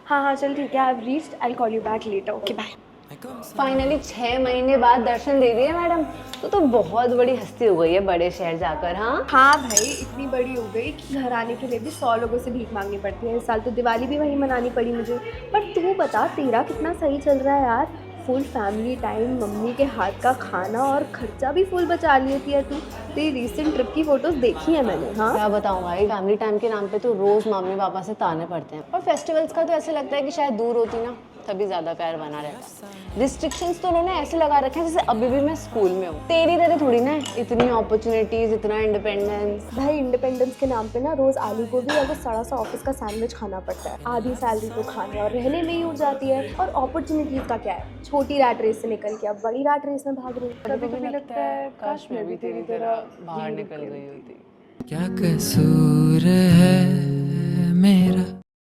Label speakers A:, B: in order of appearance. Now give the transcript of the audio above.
A: हाँ हाँ चल ठीक है, I have reached, I call you back later, okay bye.
B: Finally 6 महीने बाद दर्शन दे दिए मैडम। तो बहुत बड़ी हस्ती हो गई है बड़े शहर जाकर। हाँ
A: हाँ भाई, इतनी बड़ी हो गई कि घर आने के लिए भी 100 लोगों से भीख मांगनी पड़ती है। इस साल तो दिवाली भी वहीं मनानी पड़ी मुझे। पर तू बता, तेरा कितना सही चल रहा है यार। फुल फैमिली टाइम, मम्मी के हाथ का खाना और खर्चा भी फुल बचा लेती है तू। तेरी रिसेंट ट्रिप की फोटोज देखी है मैंने। हाँ
B: क्या बताऊँ भाई, फैमिली टाइम के नाम पे तो रोज मम्मी पापा से ताने पड़ते हैं। और फेस्टिवल्स का तो ऐसे लगता है कि शायद दूर होती ना तभी ज्यादा प्यार बना रहता। रिस्ट्रिक्शंस तो उन्होंने ऐसे लगा रखे हैं जैसे अभी भी मैं स्कूल में हूँ। तेरी तरह थोड़ी ना है, इतनी अपॉर्चुनिटीज, इतना इंडिपेंडेंस।
A: भाई, इंडिपेंडेंस के नाम पे ना रोज आलू गोभी और वो सड़ा सा ऑफिस का सैंडविच खाना पड़ता है। आधी सैलरी तो खाने और रहने में ही उड़ जाती है। और अपॉर्चनिटीज का क्या है, छोटी रैट रेस से निकल के अब बड़ी रैट रेस में भाग रही हूँ। कभी कभी लगता है काश मैं भी तेरी तरह
B: बाहर
A: यहीं रुक
B: निकल
A: गई
B: गई
A: होती।
B: होती।
C: क्या कसूर है